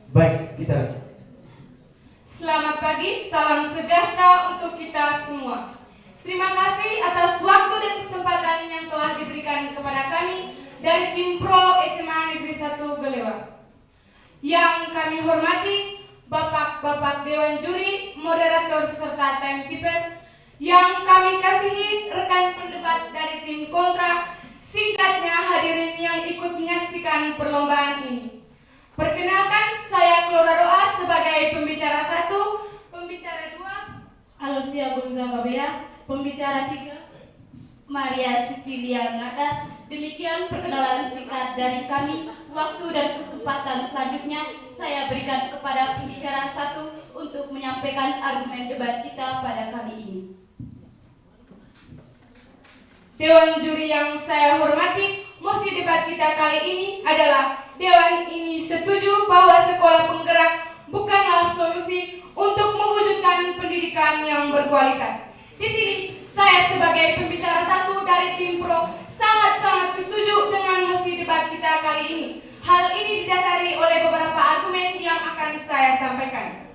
Baik, kita. Selamat pagi, salam sejahtera untuk kita semua. Terima kasih atas waktu dan kesempatan yang telah diberikan kepada kami dari tim Pro SMA Negeri 1 Gelewa. Yang kami hormati Bapak-Bapak Dewan Juri, Moderator serta timekeeper. Yang kami kasihi rekan pendebat dari tim kontra, singkatnya hadirin yang ikut menyaksikan perlombaan ini. Perkenalkan, saya Clora Roa sebagai pembicara 1, pembicara 2, Alosia Gonzaga Bea, pembicara 3, Maria Cecilia Ngata. Demikian perkenalan singkat dari kami. Waktu dan kesempatan selanjutnya saya berikan kepada pembicara 1 untuk menyampaikan argumen debat kita pada kali ini. Dewan juri yang saya hormati, mosi debat kita kali ini adalah Dewan ini setuju bahwa sekolah penggerak bukanlah solusi untuk mewujudkan pendidikan yang berkualitas. Di sini saya sebagai pembicara 1 dari tim Pro sangat-sangat setuju dengan mosi debat kita kali ini. Hal ini didasari oleh beberapa argumen yang akan saya sampaikan.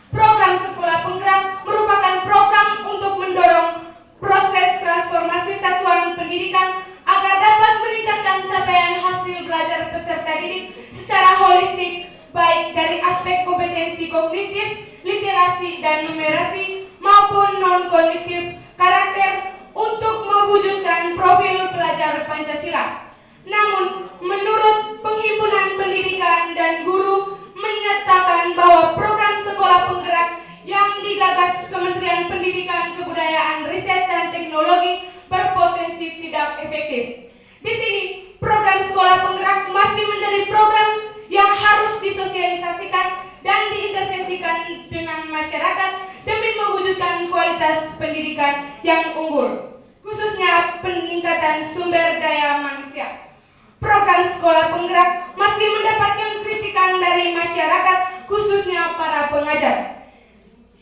Program sekolah penggerak merupakan program untuk mendorong proses transformasi satuan pendidikan agar dapat meningkatkan capaian hasil belajar peserta didik secara holistik, baik dari aspek kompetensi kognitif, literasi dan numerasi maupun non-kognitif karakter untuk mewujudkan profil pelajar Pancasila. Namun, menurut Perhimpunan Pendidikan dan Guru menyatakan bahwa program sekolah penggerak yang digagas Kementerian Pendidikan, Kebudayaan, Riset dan Teknologi berpotensi tidak efektif. Di sini, program sekolah penggerak masih menjadi program yang harus disosialisasikan dan diintervensikan dengan masyarakat demi mewujudkan kualitas pendidikan yang unggul, khususnya peningkatan sumber daya manusia. Program sekolah penggerak masih mendapatkan kritikan dari masyarakat, khususnya para pengajar.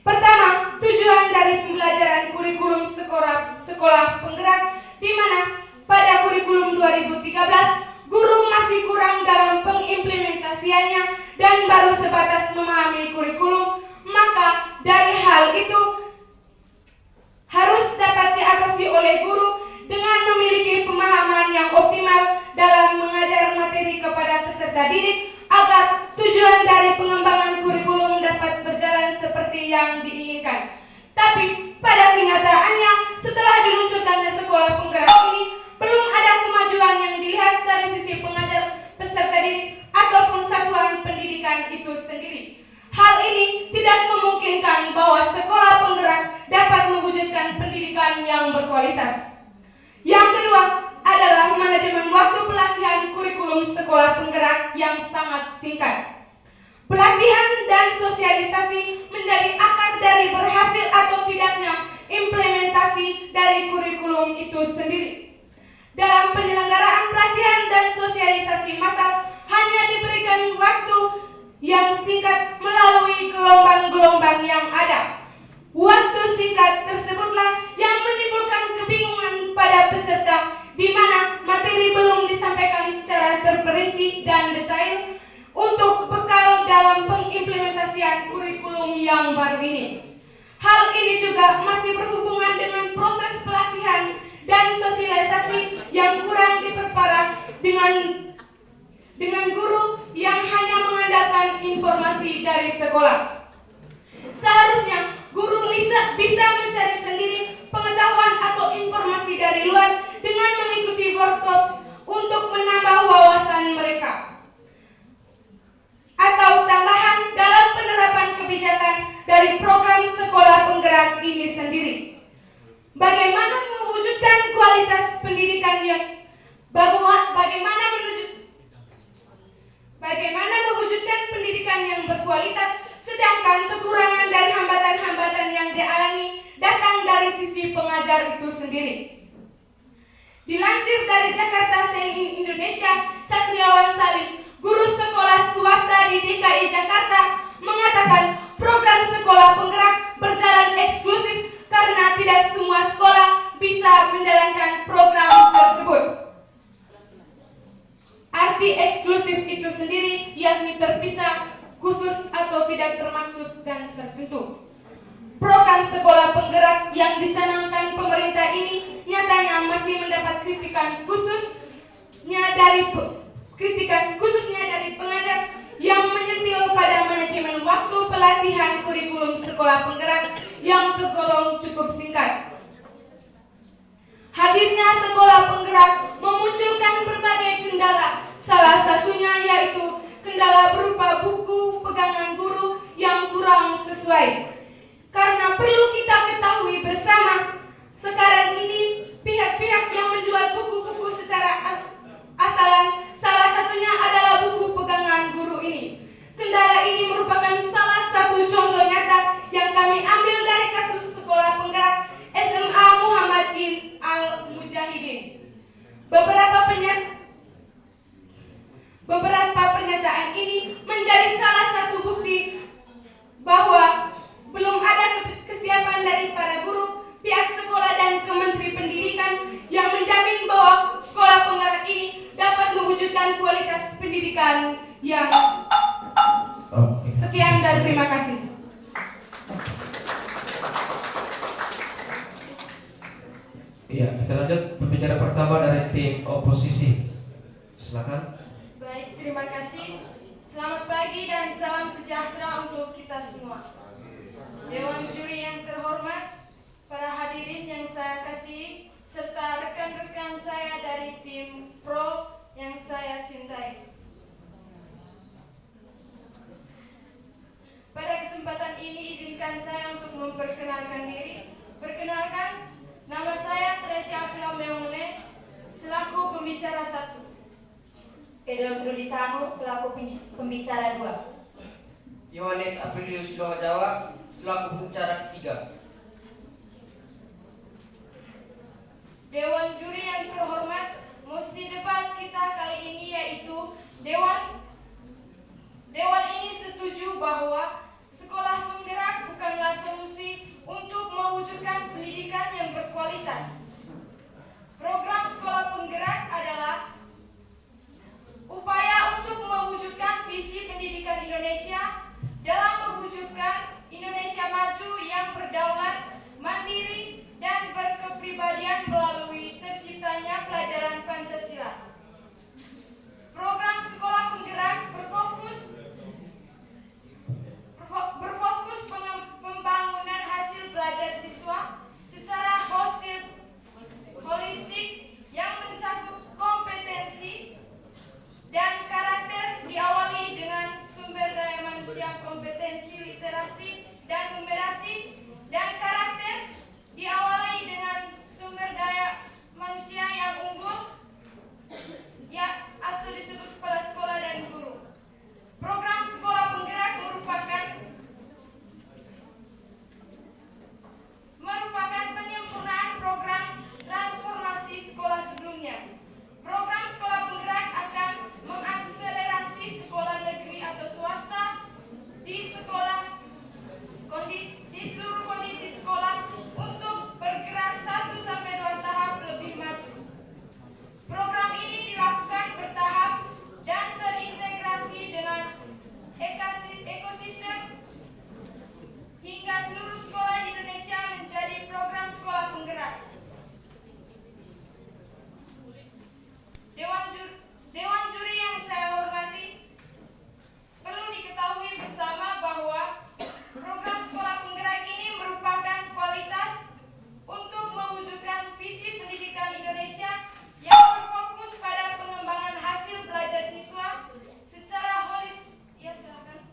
Pertama, tujuan dari pembelajaran kurikulum sekolah penggerak, di mana pada kurikulum 2013 guru masih kurang dalam pengimplementasiannya dan baru sebatas memahami kurikulum, maka dari hal itu harus dapat diatasi oleh guru dengan memiliki pemahaman yang optimal dalam mengajar materi kepada peserta didik agar tujuan dari pengembangan kurikulum dapat berjalan seperti yang diinginkan. Tapi pada kenyataannya, setelah diluncurkannya sekolah penggerak ini, belum ada kemajuan yang dilihat dari sisi pengajar, peserta didik, ataupun satuan pendidikan itu sendiri. Hal ini tidak memungkinkan bahwa sekolah penggerak dapat mewujudkan pendidikan yang berkualitas. Yang kedua adalah manajemen waktu pelatihan kurikulum sekolah penggerak yang sangat singkat. Pelatihan dan sosialisasi menjadi akar dari berhasil atau tidaknya implementasi dari kurikulum itu sendiri. Dalam penyelenggaraan pelatihan dan sosialisasi massal hanya diberikan waktu yang singkat melalui gelombang-gelombang yang ada. Waktu singkat tersebutlah yang menimbulkan kebingungan pada peserta, di mana materi belum disampaikan secara terperinci dan detail untuk bekal dalam pengimplementasian kurikulum yang baru ini. Hal ini juga masih berhubungan dengan proses pelatihan dan sosialisasi yang kurang diperparah dengan guru yang hanya mengandalkan informasi dari sekolah. Seharusnya guru bisa mencari sendiri pengetahuan atau informasi dari luar dengan mengikuti workshops untuk menambah wawasan mereka. Atau tambahan dalam penerapan kebijakan dari program sekolah penggerak ini sendiri. Bagaimana mewujudkan kualitas pendidikan bagaimana mewujudkan pendidikan yang berkualitas sedangkan kekurangan dan hambatan-hambatan yang dialami datang dari sisi pengajar itu sendiri. Dilansir dari Jakarta CNN Indonesia, Satriawan Salim, guru sekolah swasta di DKI Jakarta, mengatakan program sekolah penggerak berjalan eksklusif karena tidak semua sekolah bisa menjalankan program tersebut. Arti eksklusif itu sendiri yakni terpisah, khusus atau tidak termaksud dan tertentu. Program sekolah penggerak yang dicanangkan pemerintah ini nyatanya masih mendapat kritikan khususnya dari pengajar yang menyentil pada manajemen waktu pelatihan kurikulum sekolah penggerak yang tergolong cukup singkat. Hadirnya sekolah penggerak memunculkan berbagai kendala, salah satunya yaitu kendala berupa buku pegangan guru yang kurang sesuai. Karena perlu kita ketahui bersama, sekarang ini pihak-pihak yang menjual buku-buku secara asalan, salah satunya adalah buku pegangan guru ini. Kendala ini merupakan salah satu contoh nyata yang kami ambil dari kasus sekolah penggerak SMA Muhammadin Al-Mujahidin. Beberapa pernyataan ini menjadi salah satu bukti bahwa belum ada kesiapan dari para guru, pihak sekolah dan Kementerian Pendidikan yang menjamin bahwa sekolah penggerak ini dapat mewujudkan kualitas pendidikan yang sekian dan terima kasih. Iya, kita lanjut pembicara pertama dari tim oposisi. Silakan. Baik, terima kasih. Selamat pagi dan salam sejahtera untuk kita semua. Dewan juri yang terhormat, para hadirin yang saya kasihi, serta rekan-rekan saya dari tim Pro yang saya cintai. Pada kesempatan ini izinkan saya untuk memperkenalkan diri. Perkenalkan, nama saya Tresia Apila Meongone, selaku pembicara 1. Edo Trulisano selaku pembicara 2. Yohanes Aprilius Doa Jawa selaku pembicara 3. Dewan juri yang terhormat, mosi debat kita kali ini yaitu Dewan ini setuju bahwa sekolah penggerak bukanlah solusi untuk mewujudkan pendidikan yang berkualitas. Program sekolah penggerak adalah upaya untuk mewujudkan visi pendidikan Indonesia dalam mewujudkan Indonesia maju yang berdaulat, mandiri, dan berkepribadian melalui terciptanya pelajaran Pancasila. Program sekolah penggerak berfokus pembangunan hasil belajar siswa secara holistik yang mencakup kompetensi dan karakter, diawali dengan sumber daya manusia, kompetensi literasi dan numerasi, dan karakter diawali dengan sumber daya manusia yang unggul ya atau disebut kepala sekolah dan guru. Program sekolah penggerak merupakan penyempurnaan program transformasi sekolah sebelumnya. Program sekolah penggerak akan mengakselerasi sekolah negeri atau swasta di seluruh kondisi sekolah untuk bergerak 1-2 tahap lebih maju. Program ini dilakukan bertahap dan terintegrasi dengan ekosistem hingga seluruh sekolah di Indonesia menjadi program sekolah penggerak. Dewan juri yang saya hormati, perlu diketahui bersama bahwa program sekolah penggerak ini merupakan kualitas untuk mewujudkan visi pendidikan Indonesia yang berfokus pada pengembangan hasil belajar siswa secara holistik. Ya, silakan.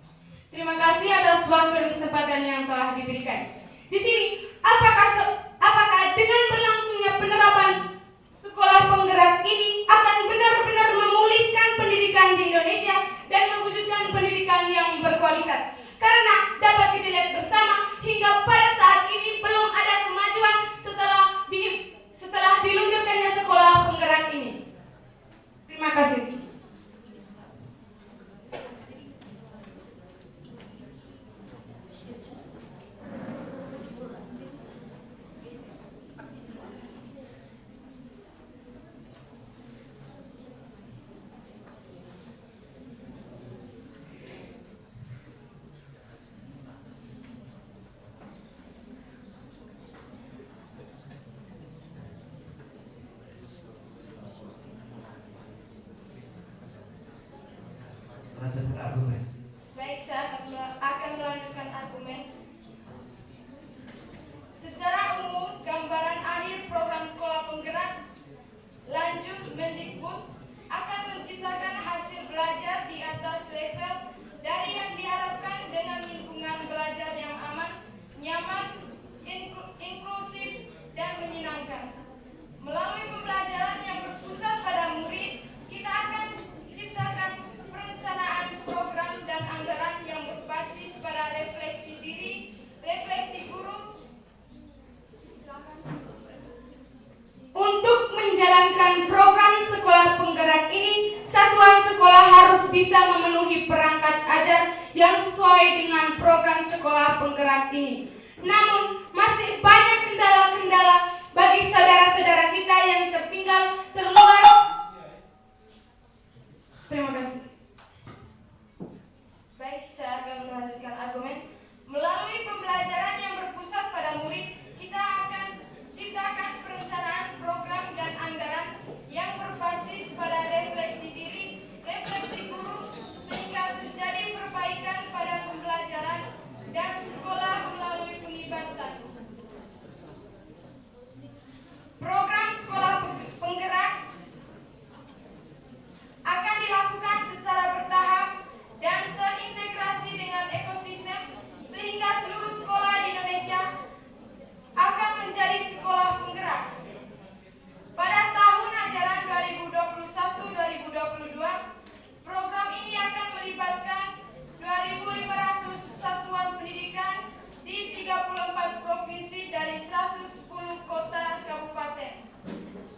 Terima kasih atas waktu dan kesempatan yang telah diberikan. Di sini, apakah dengan berlangsungnya penerapan sekolah penggerak ini akan benar-benar memulihkan pendidikan di Indonesia dan mewujudkan pendidikan yang berkualitas? Karena dapat dilihat bersama hingga pada saat ini belum ada kemajuan setelah diluncurkannya sekolah penggerak ini. Terima kasih. Lanjutkan argumen. Baik, saya akan melanjutkan argumen. Secara umum, gambaran akhir program sekolah penggerak lanjut Mendikbud akan menciptakan hasil belajar di atas level dari yang diharapkan dengan lingkungan belajar yang aman, nyaman, inklusif, dan menyenangkan. Melalui pembelajaran yang berpusat pada murid, kita akan ciptakan perencanaan program dan anggaran yang berbasis pada refleksi diri, refleksi guru. Untuk menjalankan program sekolah penggerak ini, satuan sekolah harus bisa memenuhi perangkat ajar yang sesuai dengan program sekolah penggerak ini. Namun, masih banyak kendala-kendala bagi saudara-saudara kita yang terluar. Terima kasih. Baik, saya akan melanjutkan argumen. Melalui pembelajaran yang berpusat pada murid, kita akan ciptakan perencanaan program dan anggaran yang berbasis pada refleksi diri, refleksi guru, sehingga terjadi perbaikan pada pembelajaran dan sekolah melalui pengibasan. Program sekolah penggerak akan dilakukan secara bertahap dan terintegrasi dengan ekosistem sehingga seluruh sekolah di Indonesia akan menjadi sekolah penggerak. Pada tahun ajaran 2021-2022, program ini akan melibatkan 2.500 satuan pendidikan di 34 provinsi dari 110 kota kabupaten.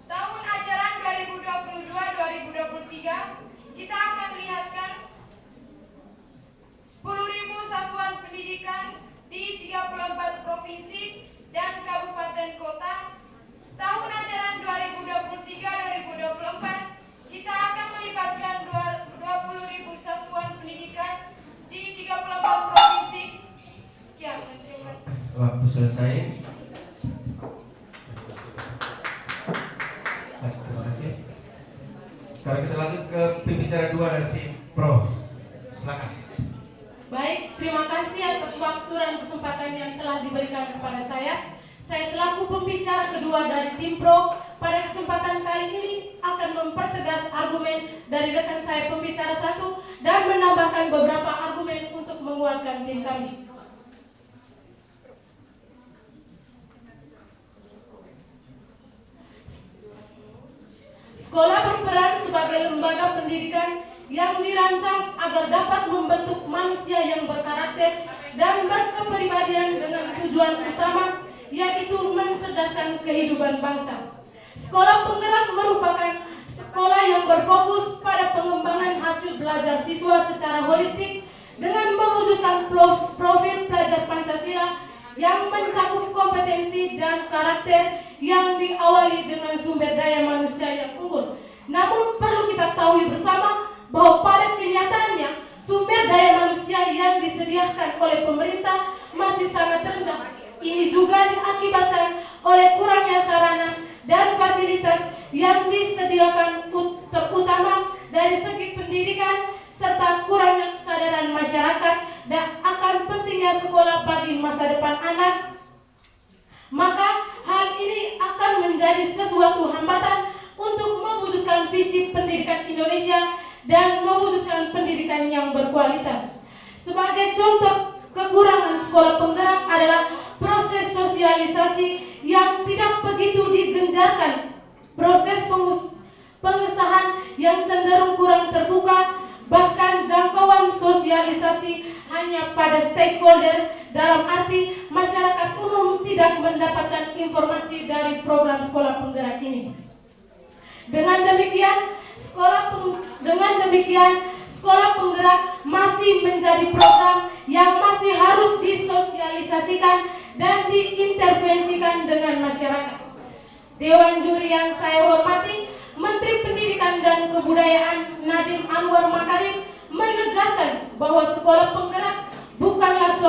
Tahun ajaran 2022-2023, kita akan lihatkan 10.000 satuan pendidikan di 34 provinsi dan kabupaten kota. Tahun ajaran 2023-2024, kita akan melibatkan 20.000 satuan pendidikan di 34 provinsi. Sekian, terima kasih. Waktu selesai. Terima kasih. Sekarang kita lanjut ke pembicara 2 dari tim Pro. Silakan. Baik, terima kasih atas waktu dan kesempatan yang telah diberikan kepada saya. Saya selaku pembicara kedua dari tim Pro, pada kesempatan kali ini akan mempertegas argumen dari rekan saya pembicara 1 dan menambahkan beberapa argumen untuk menguatkan tim kami. Sekolah berperan sebagai lembaga pendidikan yang dirancang agar dapat membentuk manusia yang berkarakter dan berkepribadian dengan tujuan utama, yaitu mencerdaskan kehidupan bangsa. Sekolah penggerak merupakan sekolah yang berfokus pada pengembangan hasil belajar siswa secara holistik dengan mewujudkan profil pelajar Pancasila yang mencakup kompetensi dan karakter yang diawali dengan sumber daya manusia yang unggul. Namun perlu kita ketahui bersama bahwa pada kenyataannya sumber daya manusia yang disediakan oleh pemerintah masih sangat rendah. Ini juga diakibatkan oleh kurangnya sarana dan fasilitas yang disediakan, terutama dari segi pendidikan, serta kurangnya kesadaran masyarakat dan akan pentingnya sekolah bagi masa depan anak. Maka hal ini akan menjadi sesuatu hambatan untuk mewujudkan visi pendidikan Indonesia dan mewujudkan pendidikan yang berkualitas. Sebagai contoh kekurangan sekolah penggerak adalah proses sosialisasi yang tidak begitu digencarkan, proses pengesahan yang cenderung kurang terbuka, bahkan jangkauan sosialisasi hanya pada stakeholder, dalam arti masyarakat umum tidak mendapatkan informasi dari program sekolah penggerak ini. Dengan demikian, sekolah penggerak masih menjadi program yang masih harus disosialisasikan dan diintervensikan dengan masyarakat. Dewan juri yang saya hormati, Menteri Pendidikan dan Kebudayaan Nadiem Anwar Makarim menegaskan bahwa sekolah penggerak bukanlah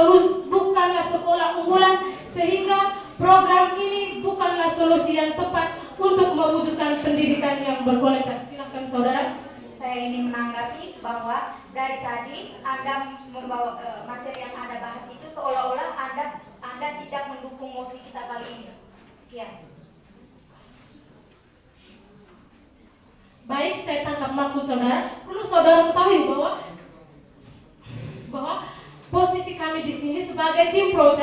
sekolah unggulan, sehingga program ini bukanlah solusi yang tepat untuk mewujudkan pendidikan yang berkualitas. Silakan saudara. Saya ingin menanggapi bahwa dari tadi Anda membawa materi yang Anda bahas itu seolah-olah Anda tidak mendukung mosi kita kali ini. Sekian. Baik, saya tangkap maksud saudara. Perlu saudara ketahui bahwa posisi kami di sini sebagai tim pro.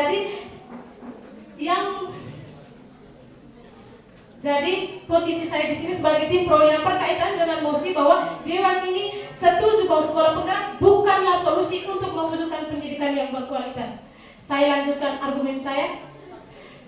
Jadi posisi saya di sini sebagai tim pro yang berkaitan dengan mosi bahwa Dewan ini setuju bahwa sekolah penggerak bukanlah solusi untuk mewujudkan pendidikan yang berkualitas. Saya lanjutkan argumen saya.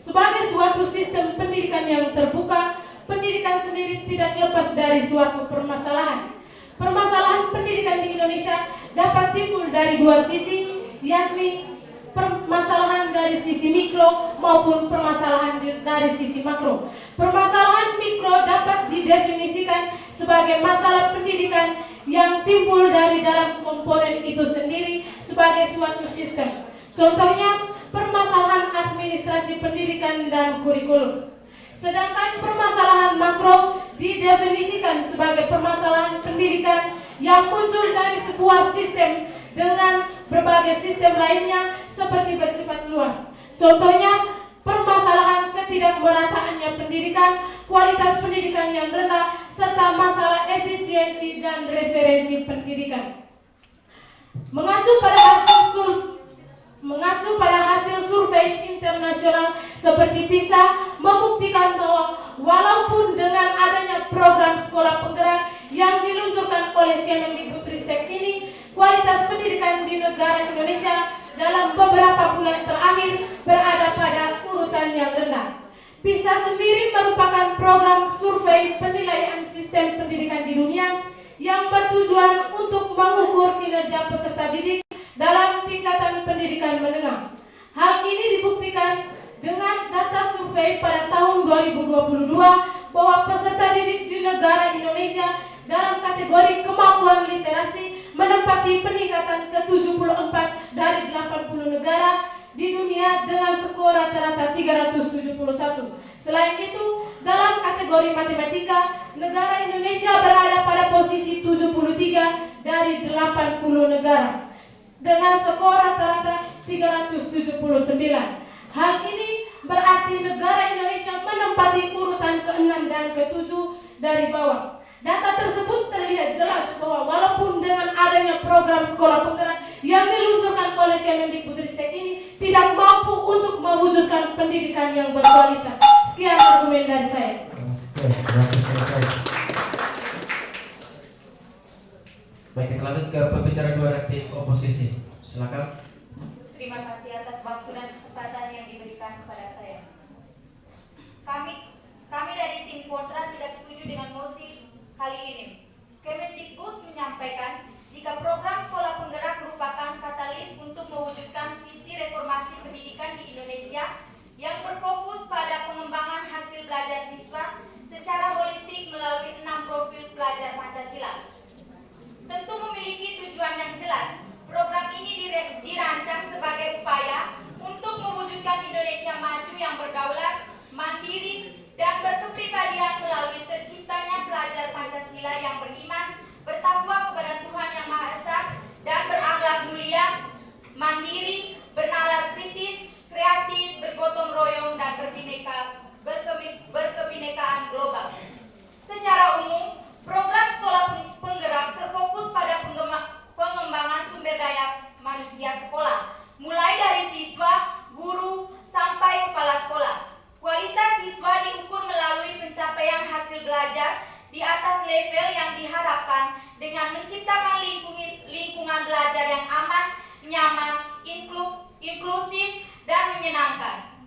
Sebagai suatu sistem pendidikan yang terbuka, pendidikan sendiri tidak lepas dari suatu permasalahan. Permasalahan pendidikan di Indonesia dapat timbul dari dua sisi, yakni permasalahan dari sisi mikro maupun permasalahan dari sisi makro. Permasalahan mikro dapat didefinisikan sebagai masalah pendidikan yang timbul dari dalam komponen itu sendiri sebagai suatu sistem. Contohnya, permasalahan administrasi pendidikan dan kurikulum. Sedangkan permasalahan makro didefinisikan sebagai permasalahan pendidikan yang muncul dari sebuah sistem dengan berbagai sistem lainnya seperti bersifat luas. Contohnya, permasalahan ketidakmerataannya pendidikan, kualitas pendidikan yang rendah, serta masalah efisiensi dan referensi pendidikan. Mengacu pada hasil survei internasional seperti PISA membuktikan bahwa walaupun dengan adanya program sekolah penggerak yang diluncurkan oleh Kemendikbudristek ini, kualitas pendidikan di negara Indonesia dalam beberapa bulan terakhir berada pada urutan yang rendah. PISA sendiri merupakan program survei penilaian sistem pendidikan di dunia yang bertujuan untuk mengukur kinerja peserta didik dalam tingkatan pendidikan menengah. Hal ini dibuktikan dengan data survei pada tahun 2022 bahwa peserta didik di negara Indonesia dalam kategori kemampuan literasi menempati peningkatan ke-74 dari 80 negara di dunia dengan skor rata-rata 371. Selain itu, dalam kategori matematika, negara Indonesia berada pada posisi 73 dari 80 negara dengan skor rata-rata 379. Hal ini berarti negara Indonesia menempati urutan ke-6 dan ke-7 dari bawah. Data tersebut terlihat jelas bahwa walaupun dengan adanya program sekolah penggerak yang diluncurkan oleh Kemendikbudristek ini tidak mampu untuk mewujudkan pendidikan yang berkualitas. Sekian argumen dari saya. Baik, kita lanjut ke pembicara dua dari tim oposisi. Silakan. Terima kasih atas waktu dan kesempatan yang diberikan kepada saya. Kami dari tim kontra tidak setuju dengan mosi kali ini. Kemendikbud menyampaikan jika program sekolah penggerak merupakan katalis untuk mewujudkan visi reformasi pendidikan di Indonesia yang berfokus pada pengembangan hasil belajar siswa secara holistik melalui 6 profil pelajar Pancasila. Tentu memiliki tujuan yang jelas. Program ini dirancang sebagai upaya untuk mewujudkan Indonesia maju yang berdaulat, mandiri, dan berkepribadian melalui terciptanya pelajar Pancasila yang beriman, bertakwa kepada Tuhan Yang Maha Esa, dan berakhlak mulia, mandiri, bernalar kritis, kreatif, bergotong royong, dan berkebinekaan global. Secara umum, program sekolah penggerak terfokus pada pengembangan sumber daya manusia sekolah, mulai dari siswa, guru, sampai kepala sekolah. Kualitas siswa diukur melalui pencapaian hasil belajar di atas level yang diharapkan dengan menciptakan lingkungan belajar yang aman, nyaman, inklusif, dan menyenangkan.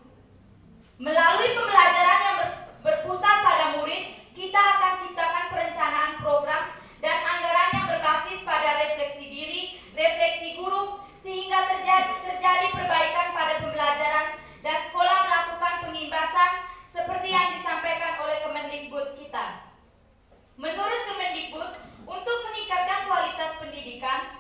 Melalui pembelajaran yang berpusat pada murid, kita akan ciptakan perencanaan program dan anggaran yang berbasis pada refleksi diri, refleksi guru, sehingga terjadi perbaikan pada pembelajaran dan sekolah melakukan pengimbasan seperti yang disampaikan oleh Kemendikbud kita. Menurut Kemendikbud, untuk meningkatkan kualitas pendidikan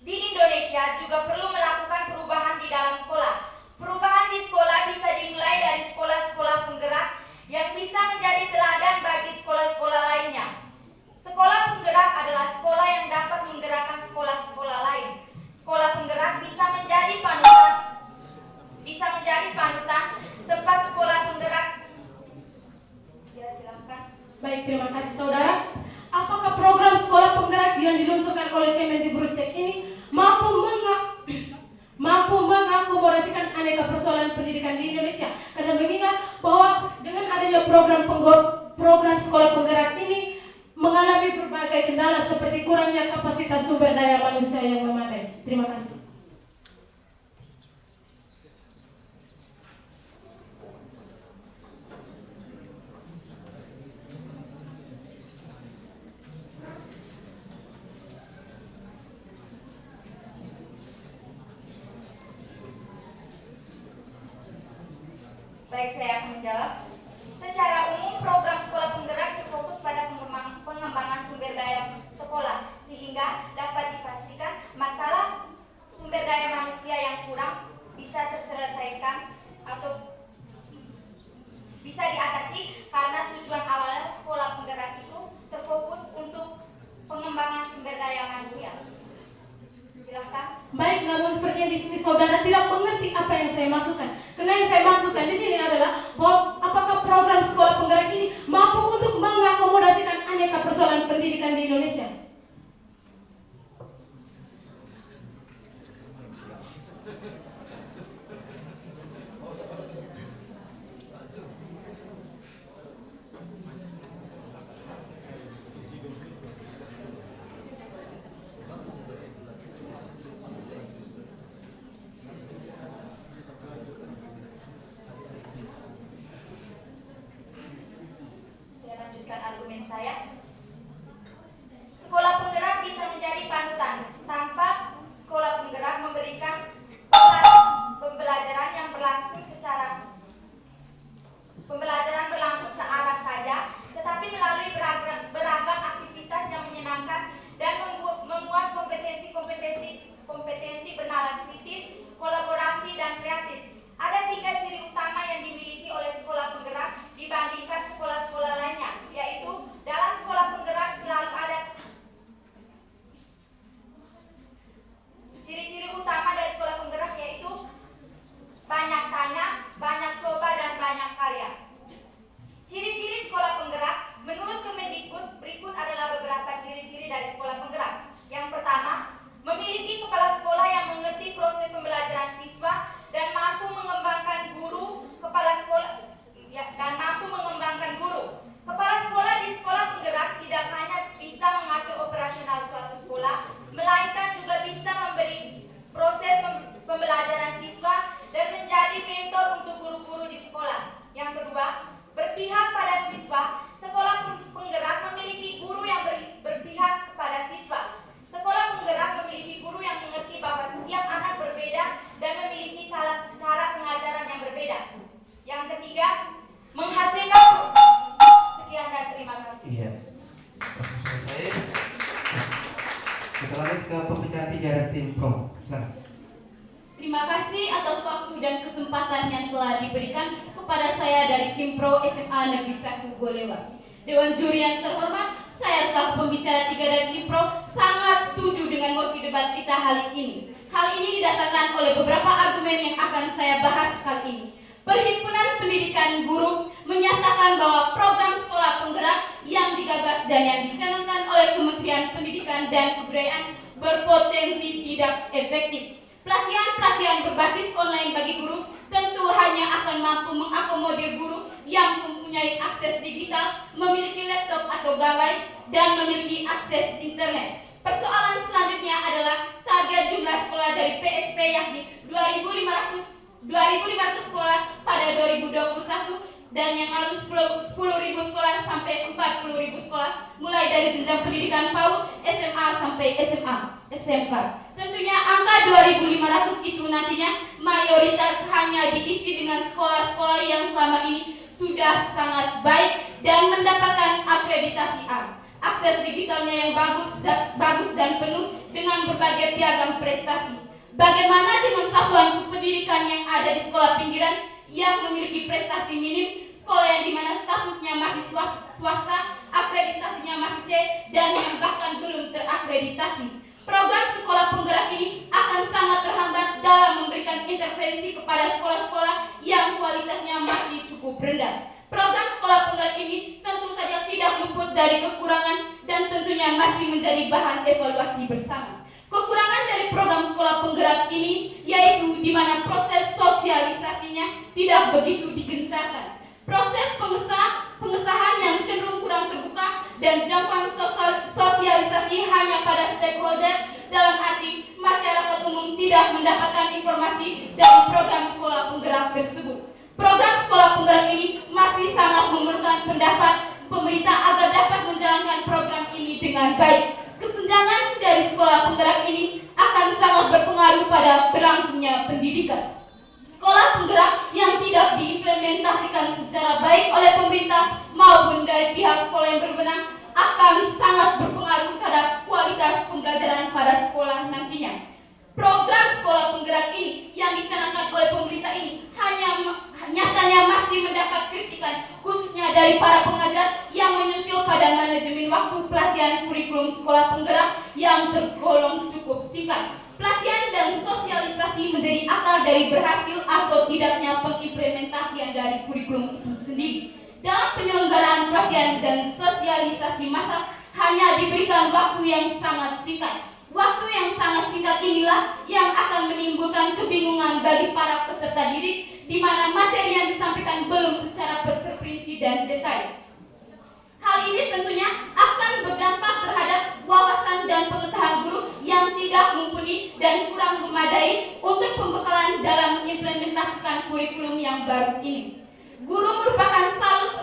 di Indonesia juga perlu melakukan perubahan di dalam sekolah. Perubahan di sekolah bisa dimulai dari sekolah-sekolah penggerak yang bisa menjadi teladan bagi sekolah-sekolah lainnya. Sekolah Terima kasih. Baik, saya akan menjawab. Secara umum, program sekolah penggerak berfokus pada pengembangan sumber daya sekolah, sehingga dapat dipastikan masalah sumber daya manusia yang kurang bisa terselesaikan atau bisa diatasi karena tujuan awalnya sekolah penggerak itu terfokus untuk pengembangan sumber daya manusia. Silahkan. Baik, namun sepertinya di sini saudara tidak mengerti apa yang saya maksudkan. Karena yang saya maksudkan di sini adalah bahwa apakah program sekolah penggerak ini mampu untuk mengakomodasikan aneka persoalan pendidikan di Indonesia? Saya lanjutkan argumen saya. Sekolah penggerak bisa menjadi panutan tanpa sekolah penggerak memberikan pembelajaran berlangsung searah saja, tetapi melalui beragam aktivitas yang menyenangkan dan memuat kompetensi bernalar kritis, kolaborasi dan kreatif. Ada 3 ciri utama yang dimiliki oleh sekolah penggerak dibandingkan sekolah-sekolah lainnya, yaitu dalam sekolah penggerak selalu ada ciri-ciri utama dari sekolah penggerak, yaitu banyak tanya, banyak coba, dan banyak karya. Ciri-ciri sekolah penggerak menurut Kemendikbud berikut adalah beberapa ciri-ciri dari sekolah penggerak. Yang pertama, memiliki kepala sekolah yang mengerti proses pembelajaran siswa dan mampu mengembangkan guru. Kepala sekolah di sekolah penggerak tidak hanya bisa mengatur operasional suatu sekolah, melainkan juga bisa memberi proses pembelajaran siswa dan menjadi mentor untuk guru-guru di sekolah. Yang kedua, berpihak pada siswa. Sekolah penggerak memiliki guru yang berpihak kepada siswa. Sekolah penggerak memiliki guru yang mengerti bahwa setiap anak berbeda dan memiliki cara pengajaran yang berbeda. Yang ketiga, menghasilkan. Sekian dan terima kasih. Iya. Selesai. Kita lanjut ke pembicara 3 dari tim Pro. Silakan. Terima kasih atas waktu dan kesempatan yang telah diberikan kepada saya dari tim Pro SMA Negeri 1 Golewa. Dewan juri yang terhormat, saya selaku pembicara 3 dari tim Pro sangat setuju dengan mosi debat kita hari ini. Hal ini didasarkan oleh beberapa argumen yang akan saya bahas kali ini. Perhimpunan Pendidikan Guru menyatakan bahwa program sekolah penggerak yang digagas dan yang dicanangkan oleh Kementerian Pendidikan dan Kebudayaan berpotensi tidak efektif. Pelatihan-pelatihan berbasis online bagi guru tentu hanya akan mampu mengakomodir guru yang mempunyai akses digital, memiliki laptop atau gawai, dan memiliki akses internet. Persoalan selanjutnya adalah target jumlah sekolah dari PSP yakni 2.500 sekolah pada 2021 dan yang lalu 10.000 sekolah sampai 40.000 sekolah mulai dari jenjang pendidikan PAUD, SMA sampai SMK. Tentunya angka 2.500 itu nantinya mayoritas hanya diisi dengan sekolah-sekolah yang selama ini sudah sangat baik dan mendapatkan akreditasi A. Akses digitalnya yang bagus dan penuh dengan berbagai piagam prestasi. Bagaimana dengan satuan pendidikan yang ada di sekolah pinggiran yang memiliki prestasi minim, sekolah yang dimana statusnya masih swasta, akreditasinya masih C, dan yang bahkan belum terakreditasi? Program sekolah penggerak ini akan sangat terhambat dalam memberikan intervensi kepada sekolah-sekolah yang kualitasnya masih cukup rendah. Program sekolah penggerak ini tentu saja tidak luput dari kekurangan dan tentunya masih menjadi bahan evaluasi bersama. Kekurangan dari program sekolah penggerak ini yaitu di mana proses sosialisasinya tidak begitu digencarkan. Proses pengesahan yang cenderung kurang terbuka dan jangkauan sosialisasi hanya pada stakeholder dalam arti masyarakat tidak mendapatkan informasi dari program sekolah penggerak tersebut. Program sekolah penggerak ini masih sangat memerlukan pendapat pemerintah agar dapat menjalankan program ini dengan baik. Kesenjangan dari sekolah penggerak ini akan sangat berpengaruh pada berlangsungnya pendidikan. Sekolah penggerak yang tidak diimplementasikan secara baik oleh pemerintah maupun dari pihak sekolah yang berwenang akan sangat berpengaruh terhadap kualitas pembelajaran pada sekolah nantinya. Program sekolah penggerak ini yang dicanangkan oleh pemerintah ini nyatanya masih mendapat kritikan khususnya dari para pengajar yang menyentil pada manajemen waktu pelatihan kurikulum sekolah penggerak yang tergolong cukup singkat. Pelatihan dan sosialisasi menjadi akar dari berhasil atau tidaknya pengimplementasian dari kurikulum itu sendiri. Dalam penyelenggaraan pelatihan dan sosialisasi massal hanya diberikan waktu yang sangat singkat. Waktu yang sangat singkat inilah yang akan menimbulkan kebingungan bagi para peserta didik, di mana materi yang disampaikan belum secara terperinci dan detail. Hal ini tentunya akan berdampak terhadap wawasan dan pengetahuan guru yang tidak mumpuni dan kurang memadai untuk pembekalan dalam mengimplementasikan kurikulum yang baru ini. Guru merupakan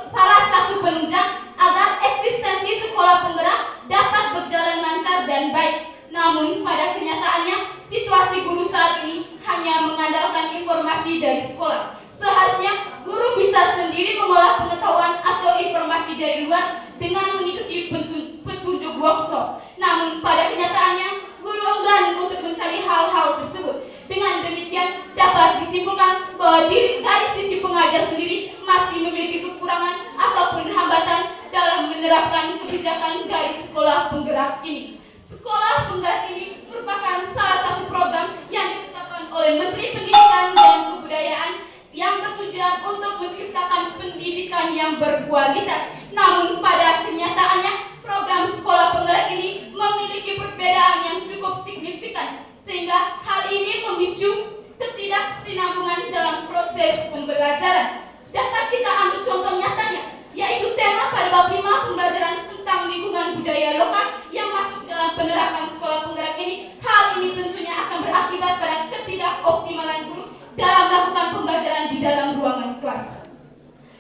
salah satu penunjang agar eksistensi sekolah penggerak dapat berjalan lancar dan baik. Namun pada kenyataannya situasi guru saat ini hanya mengandalkan informasi dari sekolah. Seharusnya guru bisa sendiri mengolah pengetahuan atau informasi dari luar dengan mengikuti petunjuk workshop. Namun pada kenyataannya guru enggan untuk mencari hal-hal tersebut. Dengan demikian dapat disimpulkan bahwa dari sisi pengajar sendiri masih memiliki kekurangan ataupun hambatan dalam menerapkan kebijakan dari sekolah penggerak ini. Sekolah penggerak ini merupakan salah satu program yang ditetapkan oleh Menteri Pendidikan dan Kebudayaan yang bertujuan untuk menciptakan pendidikan yang berkualitas. Namun pada kenyataannya program sekolah penggerak ini memiliki perbedaan yang cukup signifikan, sehingga hal ini memicu ketidaksinambungan dalam proses pembelajaran. Dapat kita ambil contoh nyatanya, yaitu tema pada bab 5 pembelajaran tentang lingkungan budaya lokal yang masuk dalam penerapan sekolah penggerak ini. Hal ini tentunya akan berakibat pada ketidakoptimalan guru dalam melakukan pembelajaran di dalam ruangan kelas.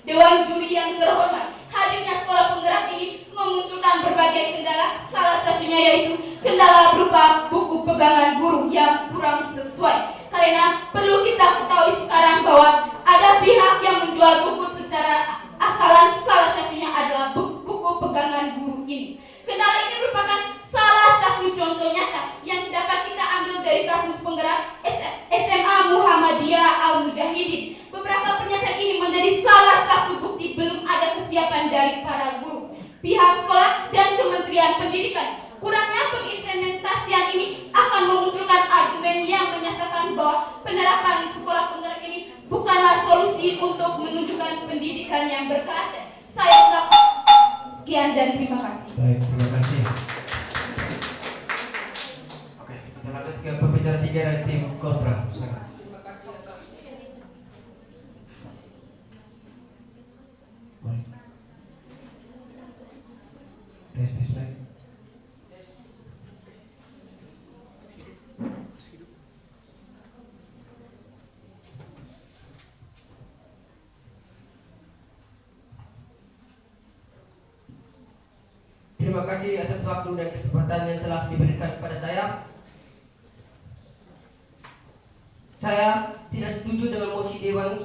Dewan juri yang terhormat, hadirnya sekolah penggerak ini memunculkan berbagai kendala, salah satunya yaitu kendala berupa buku pegangan guru yang kurang sesuai. Karena perlu kita ketahui sekarang bahwa ada pihak yang menjual buku secara asalan, salah satunya adalah buku pegangan guru ini. Kendala ini merupakan salah satu contoh nyata yang dapat kita ambil dari kasus penggerak SMA Muhammadiyah Al-Mujahidin. Beberapa pernyataan ini menjadi salah satu bukti belum ada kesiapan dari para guru, pihak sekolah, dan Kementerian Pendidikan. Kurangnya pengimplementasian ini akan memunculkan argumen yang menyatakan bahwa penerapan sekolah penggerak ini bukanlah solusi untuk menunjukkan pendidikan yang berkarakter. Saya ucapkan sekian dan terima kasih. Baik, terima kasih. Oke, kita lanjut ke pembicara 3 dari tim kontra. Silakan. Terima kasih atas Baik. Tes baik. Terima kasih atas waktu dan kesempatan yang telah diberikan kepada saya. Saya tidak setuju dengan mosi Dewan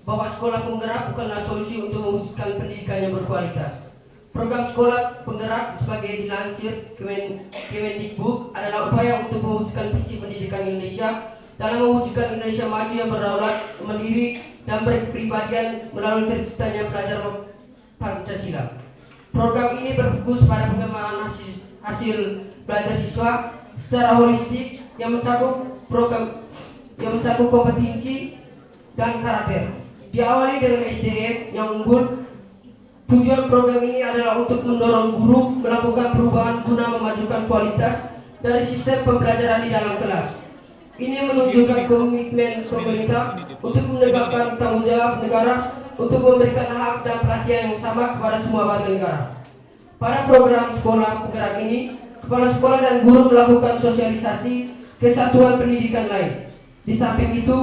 bahwa sekolah penggerak bukanlah solusi untuk mewujudkan pendidikan yang berkualitas. Program sekolah penggerak sebagai dilansir Kemendikbud adalah upaya untuk mewujudkan visi pendidikan Indonesia dalam mewujudkan Indonesia maju yang berdaulat, mandiri, dan berkepribadian melalui terciptanya pelajar Pancasila. Program ini berfokus pada pengembangan hasil belajar siswa secara holistik yang mencakup kompetensi dan karakter. Diawali dengan SDM yang unggul. Tujuan program ini adalah untuk mendorong guru melakukan perubahan guna memajukan kualitas dari sistem pembelajaran di dalam kelas. Ini menunjukkan komitmen pemerintah untuk menegakkan tanggung jawab negara untuk memberikan hak dan perhatian yang sama kepada semua warga negara. Pada program sekolah penggerak ini, kepala sekolah dan guru melakukan sosialisasi kesatuan pendidikan lain. Di samping itu,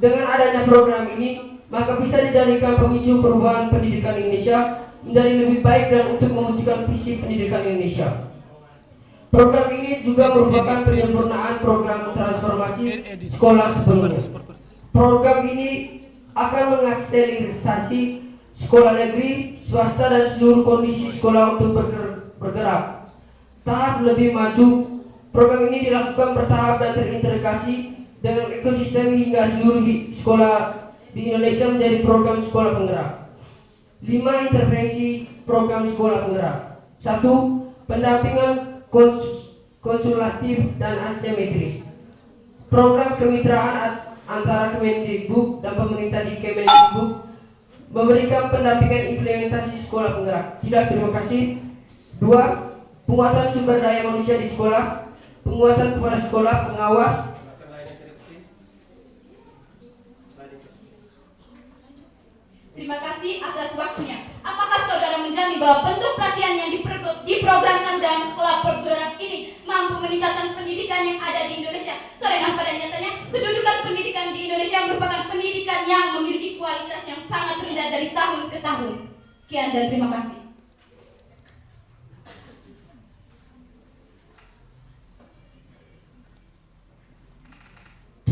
dengan adanya program ini, maka bisa dijadikan pemicu perubahan pendidikan Indonesia menjadi lebih baik dan untuk mewujudkan visi pendidikan Indonesia. Program ini juga merupakan penyempurnaan program transformasi sekolah sebelumnya. Program ini akan mengakselerasi sekolah negeri, swasta dan seluruh kondisi sekolah untuk bergerak tahap lebih maju. Program ini dilakukan bertahap dan terintegrasi dengan ekosistem hingga seluruh sekolah di Indonesia menjadi program sekolah penggerak. 5 intervensi program sekolah penggerak. 1. Pendampingan konsultatif dan asimetris. Program kemitraan antara Kemendikbud dan pemerintah di Kemendikbud memberikan pendampingan implementasi sekolah penggerak. Tidak, terima kasih. 2. Penguatan sumber daya manusia di sekolah, penguatan kepada sekolah pengawas. Terima kasih atas waktunya. Apakah saudara menjamin bahwa bentuk pelatihan yang diprogramkan dalam sekolah penggerak ini mampu meningkatkan pendidikan yang ada di Indonesia? Karena pada nyatanya kedudukan pendidikan di Indonesia merupakan pendidikan yang memiliki kualitas yang sangat rendah dari tahun ke tahun. Sekian dan terima kasih.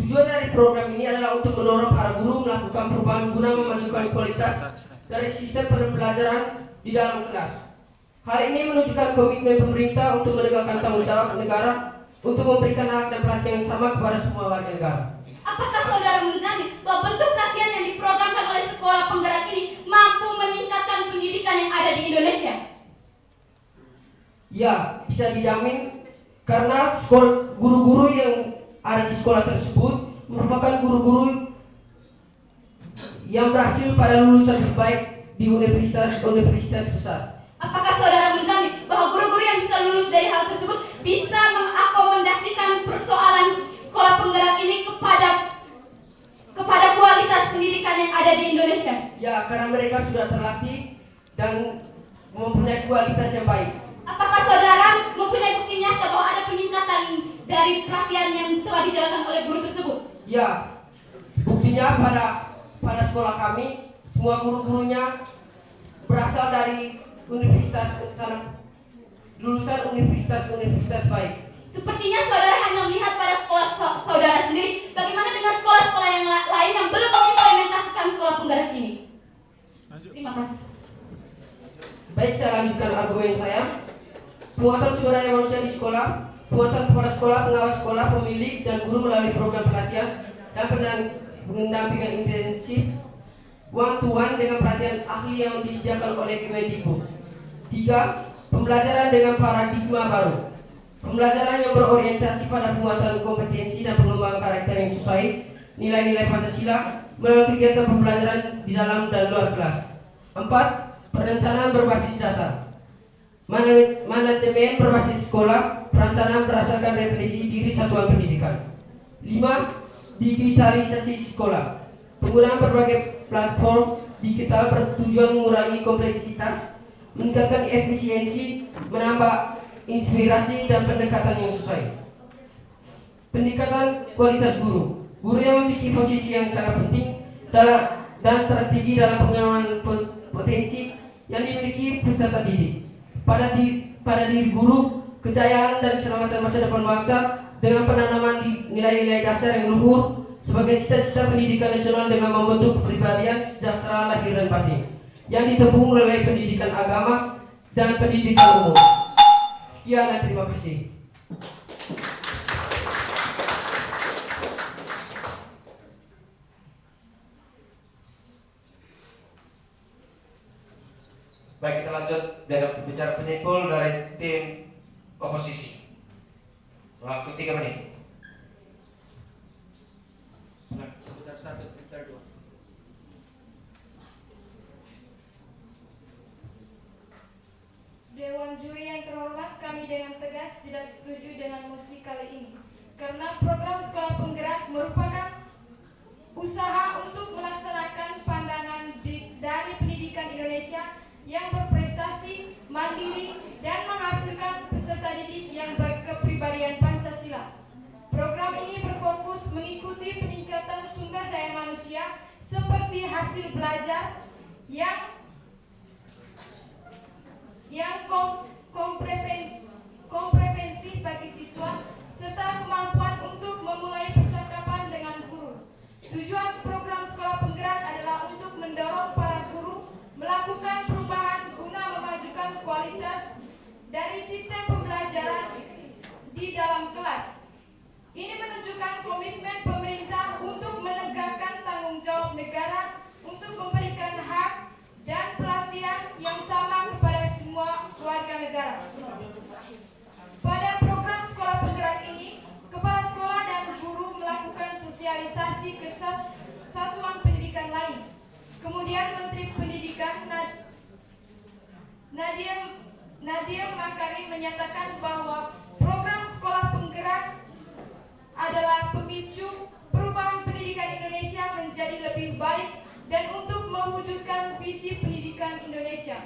Tujuan dari program ini adalah untuk mendorong para guru melakukan perubahan guna memajukan kualitas dari sistem pembelajaran di dalam kelas. Hal ini menunjukkan komitmen pemerintah untuk menegakkan tanggung jawab negara untuk memberikan hak dan pelatihan yang sama kepada semua warga negara. Apakah saudara menjamin bahwa bentuk pelatihan yang diprogramkan oleh sekolah penggerak ini mampu meningkatkan pendidikan yang ada di Indonesia? Ya, bisa dijamin karena guru-guru yang ada di sekolah tersebut merupakan guru-guru yang berhasil pada lulusan terbaik di universitas besar. Apakah saudara menjamin bahwa guru-guru yang bisa lulus dari hal tersebut bisa mengakomodasikan persoalan sekolah penggerak ini kepada kualitas pendidikan yang ada di Indonesia? Ya, karena mereka sudah terlatih dan mempunyai kualitas yang baik. Apakah saudara mempunyai bukti nyata bahwa ada peningkatan dari pelatihan yang telah dijalankan oleh guru tersebut? Ya, buktinya pada sekolah kami semua guru-gurunya berasal dari lulusan universitas baik. Sepertinya saudara hanya melihat pada sekolah saudara sendiri. Bagaimana dengan sekolah-sekolah yang lain yang belum mengimplementasikan sekolah penggerak ini? Terima kasih. Baik, saya lanjutkan argumen saya. Penguatan sumber daya manusia di sekolah, penguatan kepala sekolah, pengawas sekolah, pemilik, dan guru melalui program pelatihan dan pendampingan intensif one-to-one dengan pelatihan ahli yang disediakan oleh Kemendikbud. 3. Pembelajaran dengan paradigma baru. Pembelajaran yang berorientasi pada penguatan kompetensi dan pengembangan karakter yang sesuai nilai-nilai Pancasila melalui kegiatan pembelajaran di dalam dan luar kelas. 4. Perencanaan berbasis data. Manajemen berbasis sekolah, perencanaan berdasarkan definisi diri satuan pendidikan. 5. Digitalisasi sekolah. Penggunaan berbagai platform digital bertujuan mengurangi kompleksitas, meningkatkan efisiensi, menambah inspirasi dan pendekatan yang sesuai. Peningkatan kualitas guru. Guru yang memiliki posisi yang sangat penting dan strategi dalam pengembangan potensi yang dimiliki peserta didik. Pada diri guru, kejayaan dan keselamatan masa depan bangsa dengan penanaman nilai-nilai dasar yang luhur sebagai cita-cita pendidikan nasional dengan membentuk kepribadian sejahtera lahir dan batin yang ditempuh melalui pendidikan agama dan pendidikan umum. Sekian dan terima kasih. Baik, kita lanjut dengan bicara penyimpul dari tim oposisi. Waktu 3 menit. Sebentar 1, sebentar 2. Dewan juri yang terhormat, kami dengan tegas tidak setuju dengan mosi kali ini. Karena program sekolah penggerak merupakan usaha untuk melaksanakan pandangan dari pendidikan Indonesia yang berprestasi, mandiri, dan menghasilkan peserta didik yang berkepribadian Pancasila. Program seperti hasil belajar yang komprehensif bagi siswa serta kemampuan untuk memulai percakapan dengan guru. Tujuan program sekolah penggerak adalah untuk mendorong para guru melakukan perubahan guna memajukan kualitas dari sistem pembelajaran di dalam kelas. Ini menunjukkan komitmen pemerintah untuk menegakkan tanggung jawab negara untuk memberikan hak dan pelatihan yang sama kepada semua warga negara. Pada program sekolah penggerak ini, kepala sekolah dan guru melakukan sosialisasi ke satuan pendidikan lain. Kemudian Menteri Pendidikan Nadiem Makarim menyatakan bahwa program sekolah penggerak adalah pemicu perubahan pendidikan Indonesia menjadi lebih baik dan untuk mewujudkan visi pendidikan Indonesia.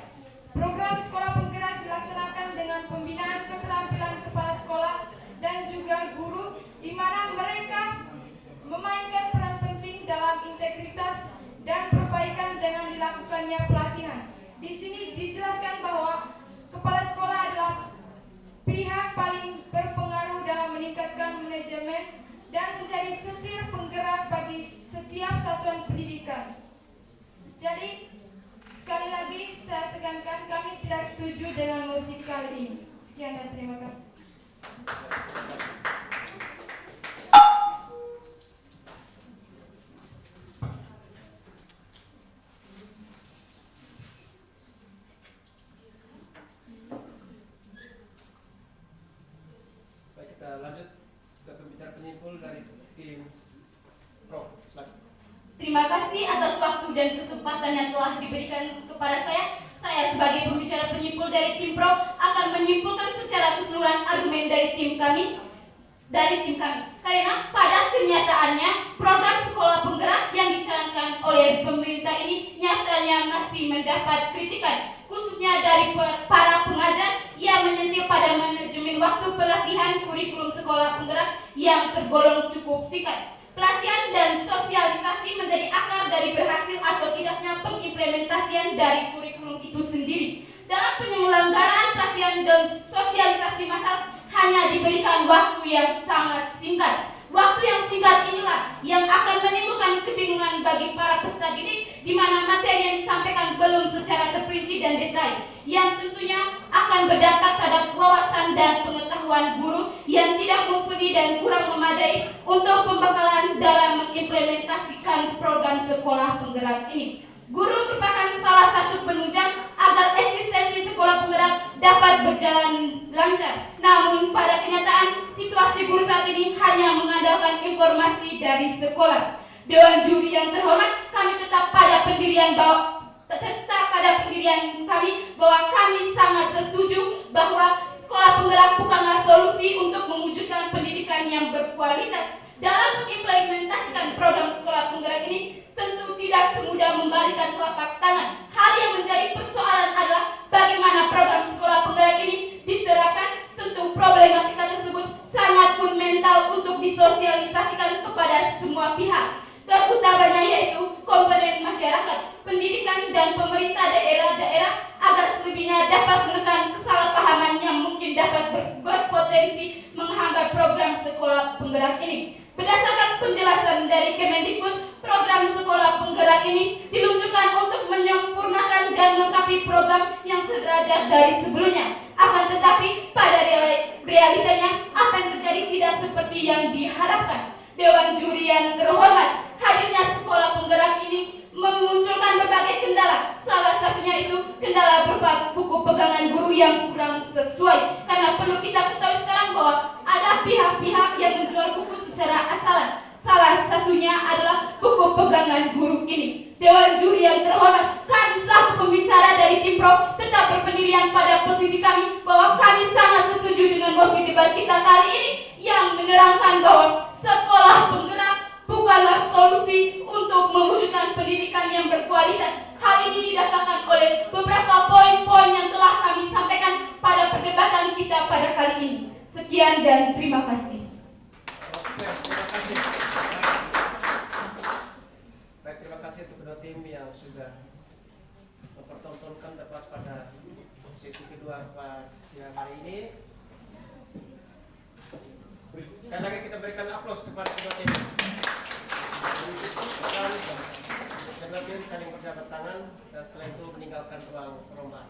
Program sekolah penggerak dilaksanakan dengan pembinaan keterampilan kepala sekolah dan juga guru, di mana mereka memainkan peran penting dalam integritas dan perbaikan dengan dilakukannya pelatihan. Di sini dijelaskan bahwa kepala sekolah adalah pihak paling berpengaruh dalam meningkatkan manajemen dan menjadi setir penggerak bagi setiap satuan pendidikan. Jadi, sekali lagi saya tekankan kami tidak setuju dengan mosi kali ini. Sekian dan terima kasih. Baik, kita lanjut ke pembicara penyimpul dari tim Pro. Silakan. Terima kasih atas waktu dan kesempatan yang telah diberikan kepada saya. Saya sebagai pembicara penyimpul dari tim Pro akan menyimpulkan secara keseluruhan argumen dari tim kami. Karena pada kenyataannya program sekolah penggerak yang dicanangkan oleh pemerintah ini nyatanya masih mendapat kritikan, khususnya dari para pengajar yang menyentil pada manajemen waktu pelatihan kurikulum sekolah penggerak yang tergolong cukup singkat. Pelatihan dan sosialisasi menjadi akar dari berhasil atau tidaknya pengimplementasian dari kurikulum itu sendiri. Dalam penyelenggaraan pelatihan dan sosialisasi massal hanya diberikan waktu yang sangat singkat. Waktu yang singkat inilah yang akan menimbulkan kebingungan bagi para peserta didik, di mana materi yang disampaikan belum secara terperinci dan detail, yang tentunya akan berdampak terhadap wawasan dan pengetahuan guru yang tidak mumpuni dan kurang memadai untuk pembekalan dalam mengimplementasikan program sekolah penggerak ini. Guru merupakan salah satu penunjang agar eksistensi sekolah penggerak dapat berjalan lancar. Namun pada kenyataan, situasi guru saat ini hanya mengandalkan informasi dari sekolah. Dewan juri yang terhormat, kami tetap pada pendirian kami bahwa kami sangat setuju bahwa sekolah penggerak bukanlah solusi untuk mewujudkan pendidikan yang berkualitas. Dalam mengimplementasikan program sekolah penggerak ini, tentu tidak semudah membalikan telapak tangan. Hal yang menjadi persoalan adalah bagaimana program sekolah penggerak ini diterapkan. Tentu problematika tersebut sangat fundamental untuk disosialisasikan kepada semua pihak, terutamanya yaitu komponen masyarakat, pendidikan, dan pemerintah daerah-daerah agar selebihnya dapat menekan kesalahpahaman yang mungkin dapat berpotensi menghambat program sekolah penggerak ini. Berdasarkan penjelasan dari Kemendikbud, program sekolah penggerak ini diluncurkan untuk menyempurnakan dan melengkapi program yang sederajat dari sebelumnya. Akan tetapi pada realitanya apa yang terjadi tidak seperti yang diharapkan. Dewan juri yang terhormat, hadirnya sekolah penggerak ini memunculkan berbagai kendala. Salah satunya itu kendala berupa buku pegangan guru yang kurang sesuai. Karena perlu kita ketahui sekarang bahwa ada pihak-pihak yang menjual buku secara asalan. Salah satunya adalah buku pegangan guru ini. Dewan juri yang terhormat, kami selaku pembicara dari tim Pro tetap berpendirian pada posisi kami bahwa kami sangat setuju dengan mosi debat kita kali ini yang menerangkan bahwa sekolah penggerak bukanlah solusi untuk mewujudkan pendidikan yang berkualitas. Hal ini didasarkan oleh beberapa poin-poin yang telah kami sampaikan pada perdebatan kita pada kali ini. Sekian dan terima kasih. Oke, terima kasih. Baik, terima kasih untuk kedua sudah mempertontonkan tepat pada sesi kedua pada siang hari ini. Sekali lagi kita berikan aplaus kepada kedua tim. Kedua tim saling berjabat tangan dan setelah itu meninggalkan ruang perlombaan.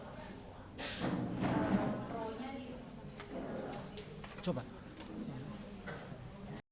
Coba.